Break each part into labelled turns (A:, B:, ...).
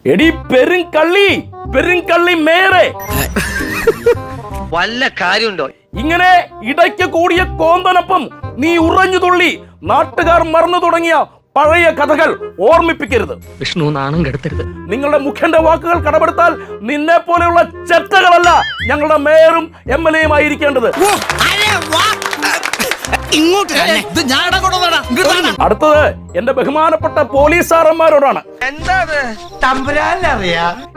A: എടി പെരുങ്കള്ളി മേയറെ,
B: വല്ല കാര്യമുണ്ടോ?
A: ഇങ്ങനെ ഇടയ്ക്ക് കൂടിയ കോന്തനൊപ്പം നീ ഉറഞ്ഞു തുള്ളി നാട്ടുകാർ മറന്നു തുടങ്ങിയ പഴയ കഥകൾ ഓർമ്മിപ്പിക്കരുത്.
B: വിഷ്ണു നാണം കെടുത്തരുത്.
A: നിങ്ങളുടെ മുഖ്യന്റെ വാക്കുകൾ കടമെടുത്താൽ നിന്നെ പോലെയുള്ള ചെറ്റകളല്ല ഞങ്ങളുടെ മേയറും MLA യും ആയിരിക്കേണ്ടത്. അടുത്തത് എന്റെ ബഹുമാനപ്പെട്ട പോലീസ് സാറന്മാരോടാണ്.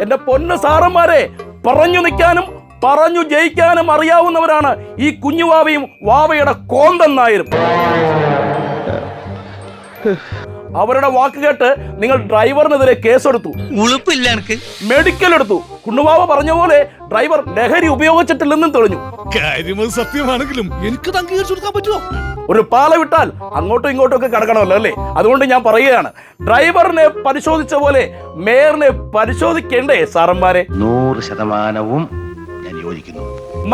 A: എന്റെ പൊന്നു സാറന്മാരെ, പറഞ്ഞു നിൽക്കാനും പറഞ്ഞു ജയിക്കാനും അറിയാവുന്നവരാണ് ഈ കുഞ്ഞുവാവയും വാവയുടെ കോന്തൻ നായരും. അവരുടെ വാക്ക് കേട്ട് നിങ്ങൾ ഡ്രൈവറിനെതിരെ കേസെടുത്തു,
B: ഉളുപ്പില്ല എനിക്ക്.
A: മെഡിക്കൽ എടുത്തു. കുണ്ണുവാവ പറഞ്ഞ പോലെ ഡ്രൈവർ ലഹരി ഉപയോഗിച്ചിട്ടില്ലെന്നും തെളിഞ്ഞു.
C: സത്യമാണെങ്കിലും എനിക്ക് അംഗീകരിച്ചു കൊടുക്കാൻ പറ്റുമോ?
A: ഒരു പാല വിട്ടാൽ അങ്ങോട്ടും ഇങ്ങോട്ടും ഒക്കെ കിടക്കണമല്ലോ അല്ലേ? അതുകൊണ്ട് ഞാൻ പറയുകയാണ്, ഡ്രൈവറിനെ പരിശോധിച്ച പോലെ മേയറിനെ പരിശോധിക്കേണ്ടേ സാറന്മാരെ?
D: 100% ഞാൻ യോജിക്കുന്നു.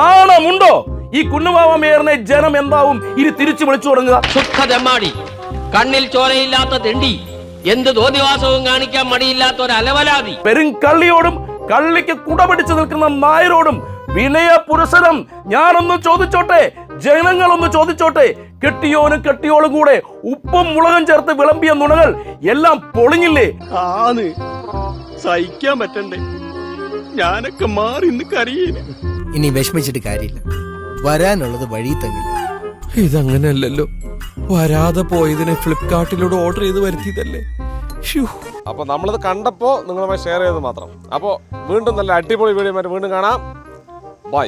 A: നാണമുണ്ടോ? ഈ കുണ്ണുവാവ മേയറിനെ ജനം എന്താവും ഇനി തിരിച്ചു വിളിച്ചു തുടങ്ങുക?
E: സുഖദമാടി, കണ്ണിൽ ചോരയില്ലാത്ത തെണ്ടി, എന്ത് തോന്നിവാസവും കാണിക്കാൻ മടിയില്ലാത്ത ഒരു അലവലാതി.
A: പെരുങ്കള്ളിയോടും കള്ളിക്ക് കുടപിടിച്ചു നിൽക്കുന്ന നായരോടും വിനയ പുരസരം ഞാനൊന്ന് ചോദിച്ചോട്ടെ, ജനങ്ങളൊന്ന് ചോദിച്ചോട്ടെ. കെട്ടിയോളും കൂടെ ഉപ്പും മുളകും ചേർത്ത് വിളമ്പിയ നുണകൾ എല്ലാം പൊളിഞ്ഞില്ലേ?
F: സഹിക്കാൻ പറ്റണ്ടേ? ഞാനൊക്കെ മാറി ഇന്ന് കരയില്ല.
G: ഇനി വിഷമിച്ചിട്ട് കാര്യമില്ല, വരാനുള്ളത് വഴി തങ്ങില്ല.
C: ഇതങ്ങനെയല്ലല്ലോ, വരാതെ പോയതിനെ ഫ്ലിപ്കാർട്ടിലൂടെ ഓർഡർ ചെയ്ത് വരുത്തിയതല്ലേ.
H: അപ്പൊ നമ്മളത് കണ്ടപ്പോ നിങ്ങളുമായി ഷെയർ ചെയ്തത് മാത്രം. അപ്പോ വീണ്ടും നല്ല അടിപൊളി വീഡിയോ വീണ്ടും കാണാം. ബൈ.